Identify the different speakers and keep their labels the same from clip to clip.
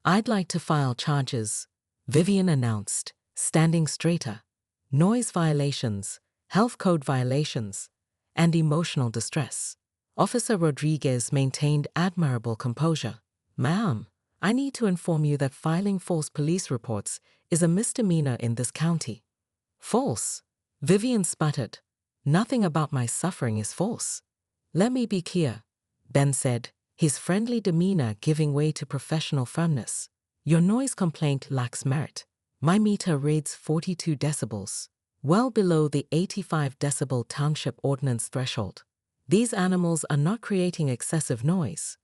Speaker 1: "I'd like to file charges," Vivian announced, standing straighter. "Noise violations, health code violations, and emotional distress." Officer Rodriguez maintained admirable composure. "Ma'am, I need to inform you that filing false police reports is a misdemeanor in this county." "False?" Vivian sputtered. "Nothing about my suffering is false." "Let me be clear," Ben said, his friendly demeanor giving way to professional firmness. "Your noise complaint lacks merit. My meter reads 42 decibels, well below the 85 decibel township ordinance threshold. These animals are not creating excessive noise."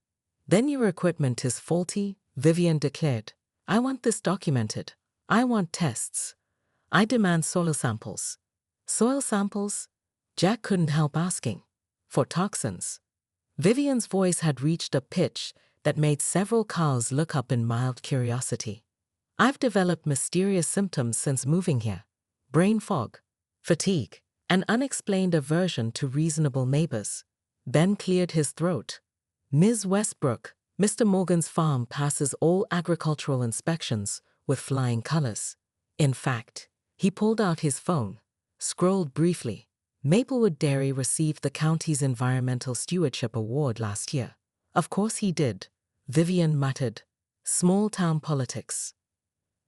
Speaker 1: "Then your equipment is faulty," Vivian declared. "I want this documented. I want tests. I demand soil samples." "Soil samples?" Jack couldn't help asking. "For toxins." Vivian's voice had reached a pitch that made several cows look up in mild curiosity. "I've developed mysterious symptoms since moving here. Brain fog, fatigue, and unexplained aversion to reasonable neighbors." Ben cleared his throat. "Ms. Westbrook, Mr. Morgan's farm passes all agricultural inspections with flying colors. In fact," he pulled out his phone, scrolled briefly. "Maplewood Dairy received the county's Environmental Stewardship Award last year." "Of course he did," Vivian muttered. "Small-town politics."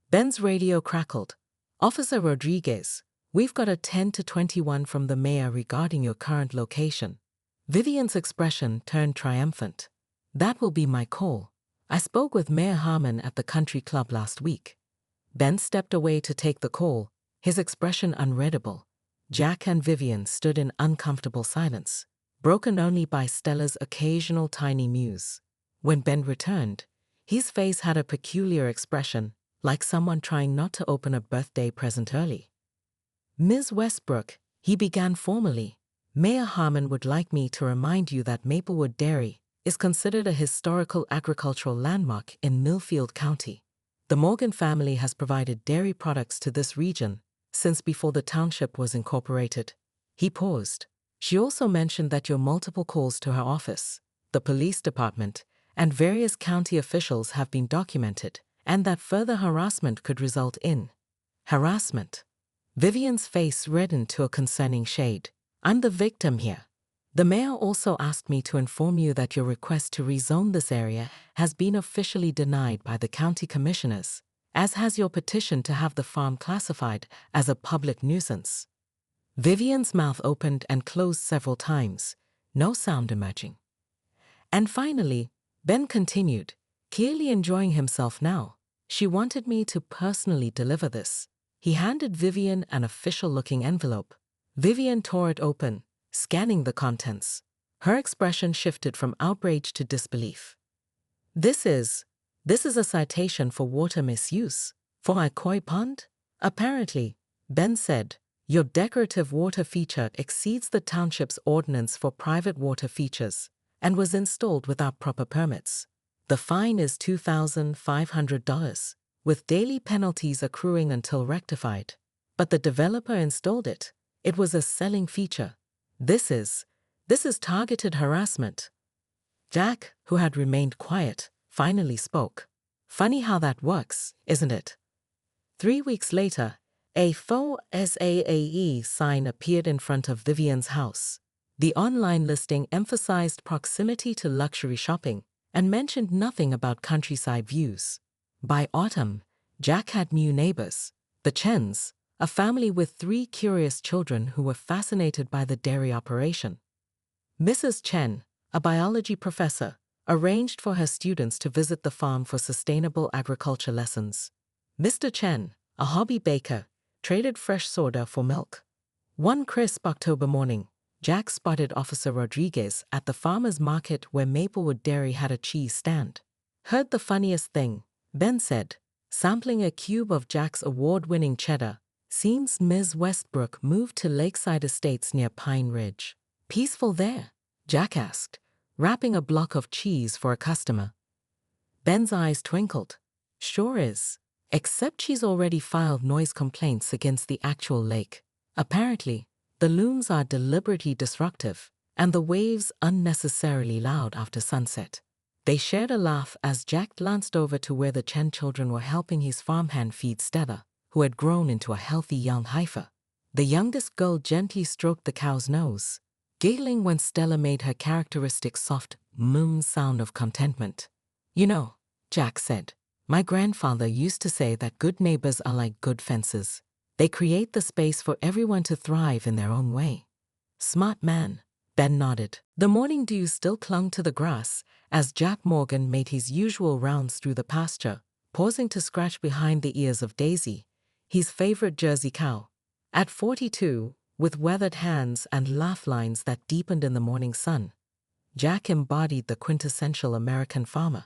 Speaker 1: Ben's radio crackled. "Officer Rodriguez, we've got a 10 to 21 from the mayor regarding your current location." Vivian's expression turned triumphant. "That will be my call. I spoke with Mayor Harmon at the country club last week." Ben stepped away to take the call, his expression unreadable. Jack and Vivian stood in uncomfortable silence, broken only by Stella's occasional tiny mews. When Ben returned, his face had a peculiar expression, like someone trying not to open a birthday present early. "Ms. Westbrook," he began formally, "Mayor Harmon would like me to remind you that Maplewood Dairy is considered a historical agricultural landmark in Millfield County. The Morgan family has provided dairy products to this region since before the township was incorporated." He paused. "She also mentioned that your multiple calls to her office, the police department, and various county officials have been documented, and that further harassment could result in." "Harassment?" Vivian's face reddened to a concerning shade. "I'm the victim here. The mayor also asked me to inform you that your request to rezone this area has been officially denied by the county commissioners, as has your petition to have the farm classified as a public nuisance." Vivian's mouth opened and closed several times, no sound emerging. "And finally," Ben continued, clearly enjoying himself now, "she wanted me to personally deliver this." He handed Vivian an official-looking envelope. Vivian tore it open, scanning the contents. Her expression shifted from outrage to disbelief. This is a citation for water misuse, for a koi pond?" "Apparently," Ben said, "your decorative water feature exceeds the township's ordinance for private water features and was installed without proper permits. The fine is $2,500, with daily penalties accruing until rectified. But the developer installed it. It was a selling feature. This is targeted harassment." Jack, who had remained quiet, finally spoke. "Funny how that works, isn't it?" 3 weeks later, a faux SAAE sign appeared in front of Vivian's house. The online listing emphasized proximity to luxury shopping and mentioned nothing about countryside views. By autumn, Jack had new neighbors, the Chens, a family with 3 curious children who were fascinated by the dairy operation. Mrs. Chen, a biology professor, arranged for her students to visit the farm for sustainable agriculture lessons. Mr. Chen, a hobby baker, traded fresh soda for milk. One crisp October morning, Jack spotted Officer Rodriguez at the farmer's market where Maplewood Dairy had a cheese stand. "Heard the funniest thing," Ben said, sampling a cube of Jack's award-winning cheddar. "Seems Ms. Westbrook moved to Lakeside Estates near Pine Ridge. Peaceful there?" Jack asked, wrapping a block of cheese for a customer. Ben's eyes twinkled. "Sure is. Except she's already filed noise complaints against the actual lake. Apparently, the loons are deliberately disruptive, and the waves unnecessarily loud after sunset." They shared a laugh as Jack glanced over to where the Chen children were helping his farmhand feed Stella, who had grown into a healthy young heifer. The youngest girl gently stroked the cow's nose, giggling when Stella made her characteristic soft sound of contentment. "You know," Jack said, "my grandfather used to say that good neighbors are like good fences. They create the space for everyone to thrive in their own way." "Smart man," Ben nodded. The morning dew still clung to the grass as Jack Morgan made his usual rounds through the pasture, pausing to scratch behind the ears of Daisy, his favorite Jersey cow. At 42, with weathered hands and laugh lines that deepened in the morning sun, Jack embodied the quintessential American farmer.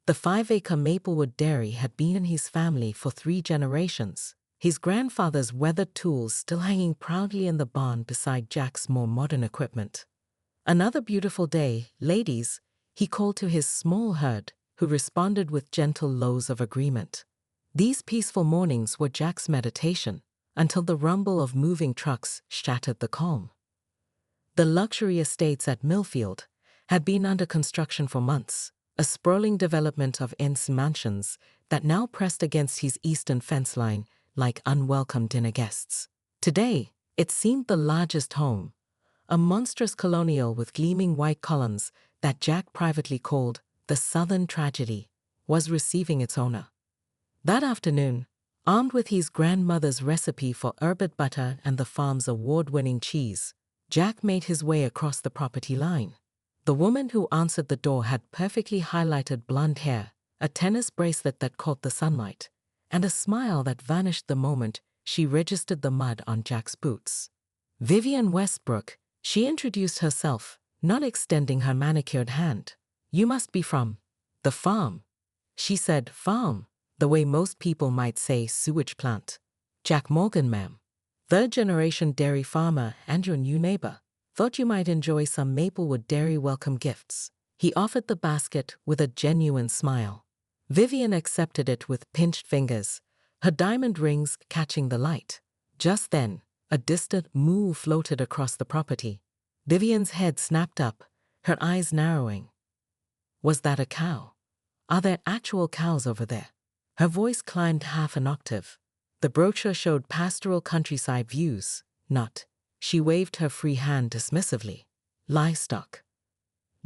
Speaker 1: The 5-acre Maplewood dairy had been in his family for 3 generations, his grandfather's weathered tools still hanging proudly in the barn beside Jack's more modern equipment. "Another beautiful day, ladies," he called to his small herd, who responded with gentle lows of agreement. These peaceful mornings were Jack's meditation, until the rumble of moving trucks shattered the calm. The luxury estates at Millfield had been under construction for months, a sprawling development of ends mansions that now pressed against his eastern fence line like unwelcome dinner guests. Today, it seemed the largest home, a monstrous colonial with gleaming white columns that Jack privately called the Southern Tragedy, was receiving its owner. That afternoon, armed with his grandmother's recipe for erbet butter and the farm's award-winning cheese, Jack made his way across the property line. The woman who answered the door had perfectly highlighted blonde hair, a tennis bracelet that caught the sunlight, and a smile that vanished the moment she registered the mud on Jack's boots. "Vivian Westbrook," she introduced herself, not extending her manicured hand. "You must be from the farm." She said farm, the way most people might say sewage plant. "Jack Morgan, ma'am. 3rd-generation dairy farmer and your new neighbor. Thought you might enjoy some Maplewood Dairy welcome gifts." He offered the basket with a genuine smile. Vivian accepted it with pinched fingers, her diamond rings catching the light. Just then, a distant moo floated across the property. Vivian's head snapped up, her eyes narrowing. Was that a cow? Are there actual cows over there? Her voice climbed half an octave. The brochure showed pastoral countryside views, not. She waved her free hand dismissively. Livestock.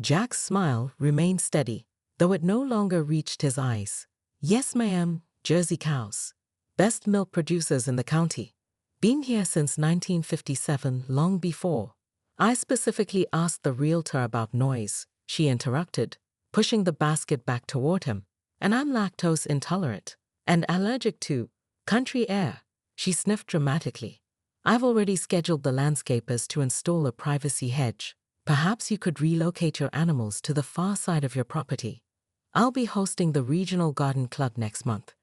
Speaker 1: Jack's smile remained steady, though it no longer reached his eyes. "Yes, ma'am, Jersey cows. Best milk producers in the county. Been here since 1957, long before." "I specifically asked the realtor about noise," she interrupted, pushing the basket back toward him. "And I'm lactose intolerant and allergic to country air." She sniffed dramatically. "I've already scheduled the landscapers to install a privacy hedge. Perhaps you could relocate your animals to the far side of your property. I'll be hosting the Regional Garden Club next month,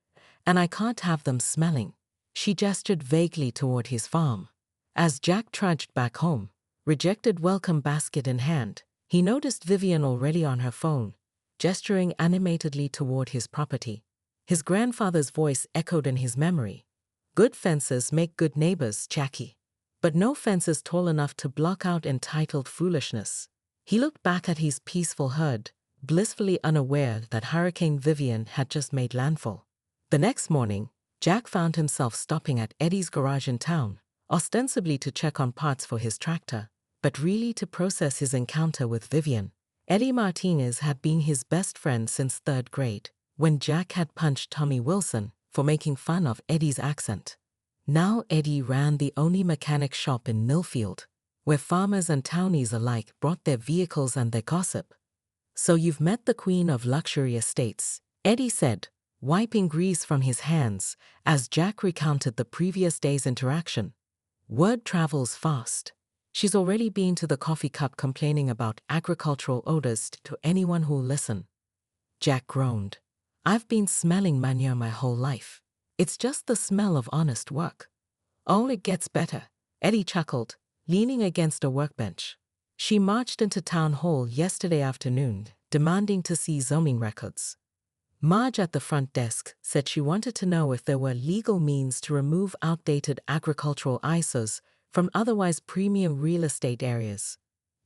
Speaker 1: and I can't have them smelling." She gestured vaguely toward his farm. As Jack trudged back home, rejected welcome basket in hand, he noticed Vivian already on her phone, gesturing animatedly toward his property. His grandfather's voice echoed in his memory. "Good fences make good neighbors, Jackie. But no fences tall enough to block out entitled foolishness." He looked back at his peaceful herd, blissfully unaware that Hurricane Vivian had just made landfall. The next morning, Jack found himself stopping at Eddie's garage in town, ostensibly to check on parts for his tractor, but really to process his encounter with Vivian. Eddie Martinez had been his best friend since 3rd grade, when Jack had punched Tommy Wilson for making fun of Eddie's accent. Now Eddie ran the only mechanic shop in Millfield, where farmers and townies alike brought their vehicles and their gossip. "So you've met the queen of luxury estates," Eddie said, wiping grease from his hands as Jack recounted the previous day's interaction. "Word travels fast. She's already been to the coffee cup complaining about agricultural odors to anyone who'll listen." Jack groaned. "I've been smelling manure my whole life. It's just the smell of honest work." "Oh, it gets better," Eddie chuckled, leaning against a workbench. "She marched into town hall yesterday afternoon, demanding to see zoning records. Marge at the front desk said she wanted to know if there were legal means to remove outdated agricultural ISOs from otherwise premium real estate areas."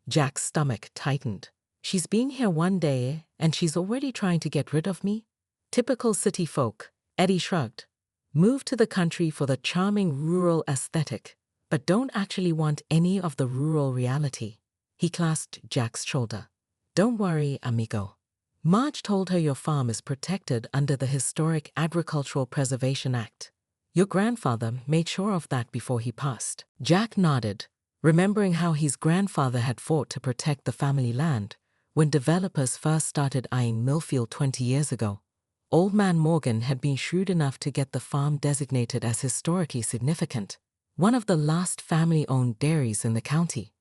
Speaker 1: Jack's stomach tightened. She's been here one day and she's already trying to get rid of me? Typical city folk, Eddie shrugged. Moved to the country for the charming rural aesthetic, but don't actually want any of the rural reality. He clasped Jack's shoulder. Don't worry, amigo. Marge told her your farm is protected under the Historic Agricultural Preservation Act. Your grandfather made sure of that before he passed. Jack nodded, remembering how his grandfather had fought to protect the family land when developers first started eyeing Millfield 20 years ago. Old Man Morgan had been shrewd enough to get the farm designated as historically significant, one of the last family-owned dairies in the county.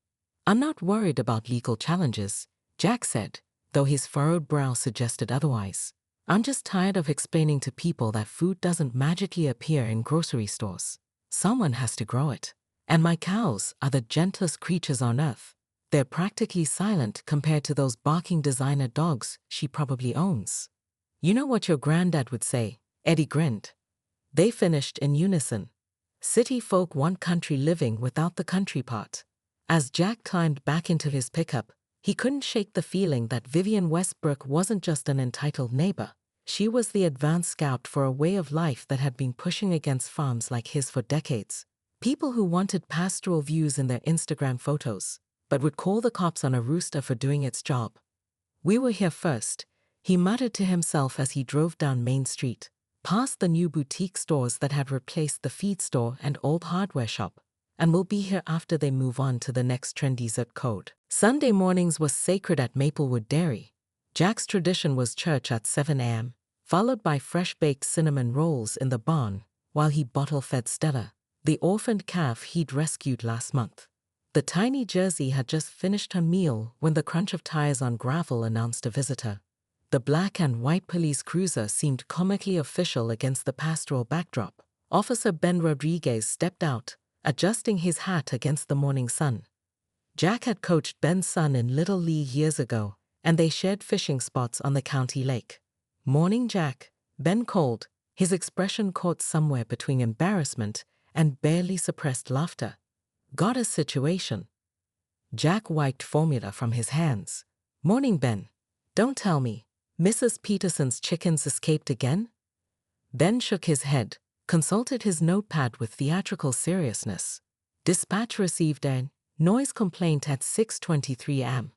Speaker 1: I'm not worried about legal challenges, Jack said, though his furrowed brow suggested otherwise. I'm just tired of explaining to people that food doesn't magically appear in grocery stores. Someone has to grow it. And my cows are the gentlest creatures on earth. They're practically silent compared to those barking designer dogs she probably owns. You know what your granddad would say, Eddie grinned. They finished in unison. City folk want country living without the country part. As Jack climbed back into his pickup, he couldn't shake the feeling that Vivian Westbrook wasn't just an entitled neighbor. She was the advanced scout for a way of life that had been pushing against farms like his for decades. People who wanted pastoral views in their Instagram photos, but would call the cops on a rooster for doing its job. We were here first, he muttered to himself as he drove down Main Street, past the new boutique stores that had replaced the feed store and old hardware shop, and will be here after they move on to the next trendy zip code. Sunday mornings was sacred at Maplewood Dairy. Jack's tradition was church at 7 a.m., followed by fresh-baked cinnamon rolls in the barn, while he bottle-fed Stella, the orphaned calf he'd rescued last month. The tiny Jersey had just finished her meal when the crunch of tires on gravel announced a visitor. The black and white police cruiser seemed comically official against the pastoral backdrop. Officer Ben Rodriguez stepped out, adjusting his hat against the morning sun. Jack had coached Ben's son in Little League years ago, and they shared fishing spots on the county lake. "Morning, Jack," Ben called, his expression caught somewhere between embarrassment and barely suppressed laughter. "Got a situation." Jack wiped formula from his hands. "Morning, Ben. Don't tell me Mrs. Peterson's chickens escaped again?" Ben shook his head, consulted his notepad with theatrical seriousness. Dispatch received a noise complaint at 6:23 a.m.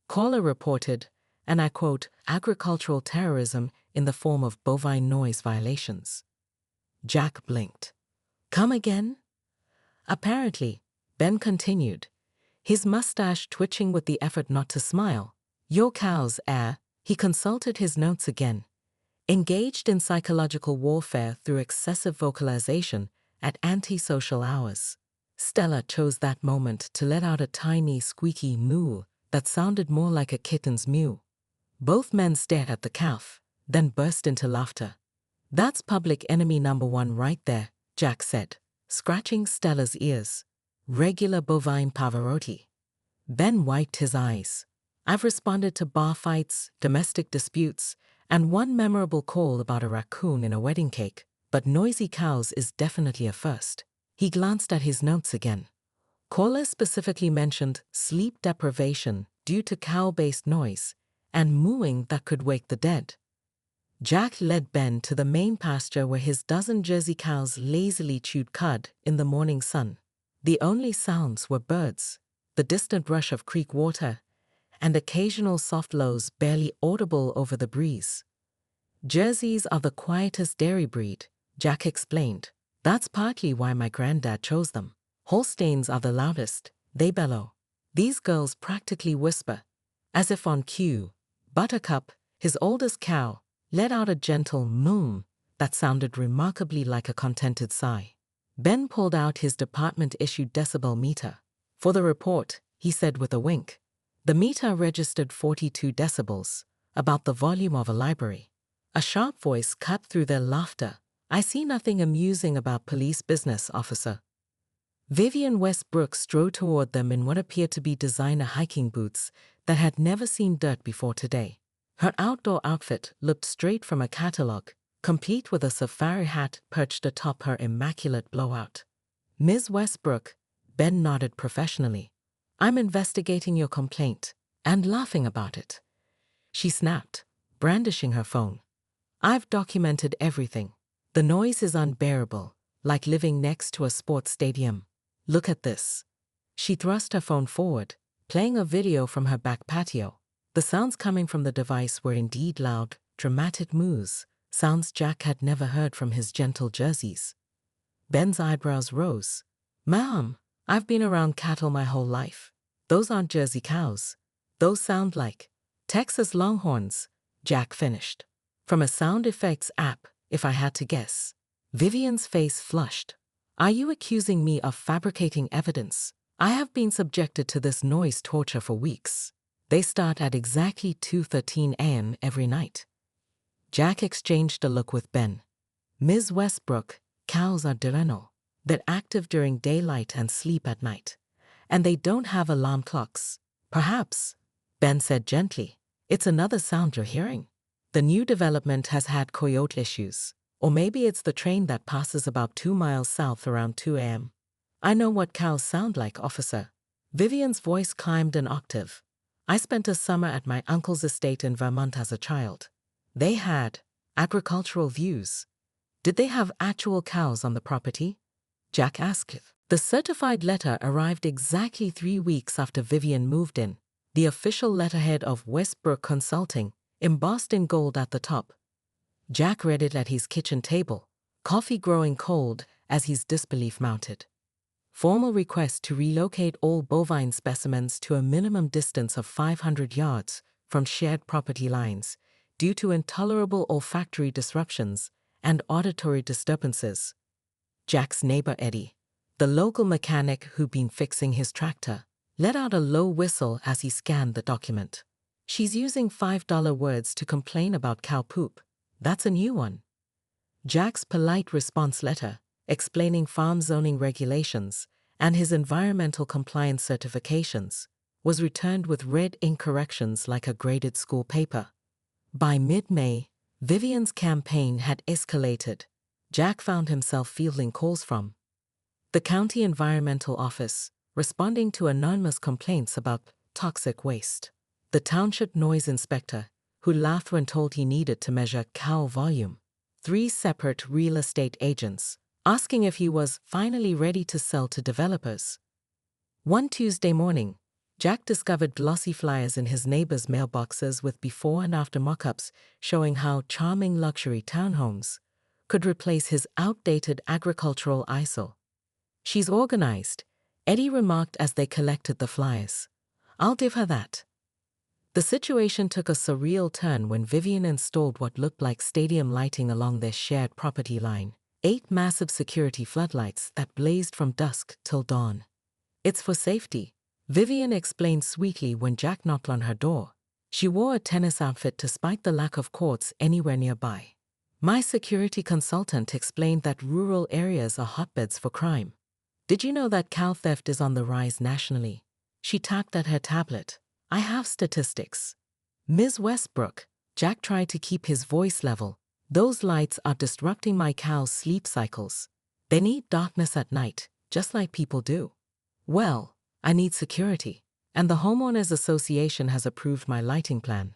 Speaker 1: Caller reported, and I quote, agricultural terrorism in the form of bovine noise violations. Jack blinked. "Come again?" "Apparently," Ben continued, his mustache twitching with the effort not to smile. "Your cows, he consulted his notes again. Engaged in psychological warfare through excessive vocalization at antisocial hours. Stella chose that moment to let out a tiny, squeaky moo that sounded more like a kitten's mew. Both men stared at the calf, then burst into laughter. "That's public enemy number one right there," Jack said, scratching Stella's ears. "Regular bovine Pavarotti." Ben wiped his eyes. "I've responded to bar fights, domestic disputes, and one memorable call about a raccoon in a wedding cake, but noisy cows is definitely a first." He glanced at his notes again. Caller specifically mentioned sleep deprivation due to cow-based noise and mooing that could wake the dead. Jack led Ben to the main pasture where his dozen Jersey cows lazily chewed cud in the morning sun. The only sounds were birds, the distant rush of creek water, and occasional soft lows barely audible over the breeze. "Jerseys are the quietest dairy breed," Jack explained. "That's partly why my granddad chose them. Holsteins are the loudest, they bellow. These girls practically whisper, as if on cue." Buttercup, his oldest cow, let out a gentle moo that sounded remarkably like a contented sigh. Ben pulled out his department-issued decibel meter. "For the report," he said with a wink. The meter registered 42 decibels, about the volume of a library. A sharp voice cut through their laughter. "I see nothing amusing about police business, officer." Vivian Westbrook strode toward them in what appeared to be designer hiking boots that had never seen dirt before today. Her outdoor outfit looked straight from a catalog, complete with a safari hat perched atop her immaculate blowout. "Ms. Westbrook," Ben nodded professionally. "I'm investigating your complaint. and laughing about it. She snapped, brandishing her phone. I've documented everything. The noise is unbearable, like living next to a sports stadium. Look at this. She thrust her phone forward, playing a video from her back patio. The sounds coming from the device were indeed loud, dramatic moos, sounds Jack had never heard from his gentle jerseys. Ben's eyebrows rose. Ma'am, I've been around cattle my whole life. Those aren't Jersey cows. Those sound like Texas Longhorns, Jack finished. From a sound effects app, if I had to guess. Vivian's face flushed. Are you accusing me of fabricating evidence? I have been subjected to this noise torture for weeks. They start at exactly 2:13 a.m. every night. Jack exchanged a look with Ben. Ms. Westbrook, cows are diurnal. They're active during daylight and sleep at night. And they don't have alarm clocks. Perhaps, Ben said gently, it's another sound you're hearing. The new development has had coyote issues. Or maybe it's the train that passes about 2 miles south around 2 a.m. I know what cows sound like, officer. Vivian's voice climbed an octave. I spent a summer at my uncle's estate in Vermont as a child. They had agricultural views. Did they have actual cows on the property? Jack asked. The certified letter arrived exactly 3 weeks after Vivian moved in. The official letterhead of Westbrook Consulting, embossed in gold at the top. Jack read it at his kitchen table, coffee growing cold as his disbelief mounted. Formal request to relocate all bovine specimens to a minimum distance of 500 yards from shared property lines due to intolerable olfactory disruptions and auditory disturbances. Jack's neighbor Eddie, the local mechanic who'd been fixing his tractor, let out a low whistle as he scanned the document. She's using $5 words to complain about cow poop. That's a new one. Jack's polite response letter, explaining farm zoning regulations and his environmental compliance certifications, was returned with red ink corrections like a graded school paper. By mid-May, Vivian's campaign had escalated. Jack found himself fielding calls from the county environmental office, responding to anonymous complaints about toxic waste. The township noise inspector, who laughed when told he needed to measure cow volume. 3 separate real estate agents, asking if he was finally ready to sell to developers. One Tuesday morning, Jack discovered glossy flyers in his neighbor's mailboxes with before and after mock-ups showing how charming luxury townhomes could replace his outdated agricultural eyesore. She's organized, Eddie remarked as they collected the flyers. I'll give her that. The situation took a surreal turn when Vivian installed what looked like stadium lighting along their shared property line. 8 massive security floodlights that blazed from dusk till dawn. It's for safety, Vivian explained sweetly when Jack knocked on her door. She wore a tennis outfit despite the lack of courts anywhere nearby. My security consultant explained that rural areas are hotbeds for crime. Did you know that cow theft is on the rise nationally? She tapped at her tablet. I have statistics. Ms. Westbrook, Jack tried to keep his voice level. Those lights are disrupting my cows' sleep cycles. They need darkness at night, just like people do. Well, I need security, and the Homeowners Association has approved my lighting plan.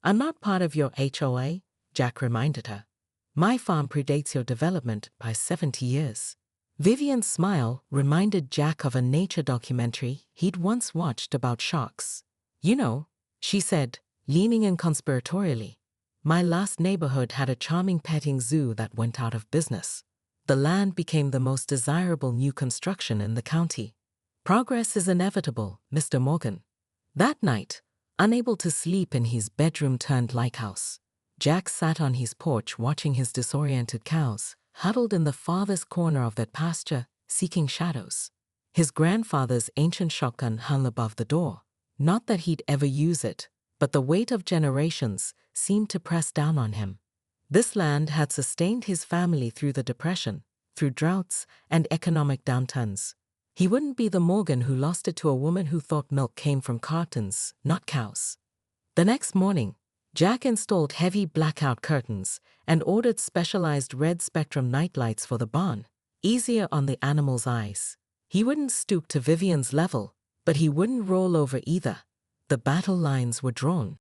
Speaker 1: I'm not part of your HOA, Jack reminded her. My farm predates your development by 70 years. Vivian's smile reminded Jack of a nature documentary he'd once watched about sharks. You know, she said, leaning in conspiratorially. My last neighborhood had a charming petting zoo that went out of business. The land became the most desirable new construction in the county. Progress is inevitable, Mr. Morgan. That night, unable to sleep in his bedroom-turned-lighthouse, Jack sat on his porch watching his disoriented cows, huddled in the farthest corner of that pasture, seeking shadows. His grandfather's ancient shotgun hung above the door. Not that he'd ever use it, but the weight of generations seemed to press down on him. This land had sustained his family through the Depression, through droughts and economic downturns. He wouldn't be the Morgan who lost it to a woman who thought milk came from cartons, not cows. The next morning, Jack installed heavy blackout curtains and ordered specialized red spectrum nightlights for the barn, easier on the animals' eyes. He wouldn't stoop to Vivian's level, but he wouldn't roll over either. The battle lines were drawn.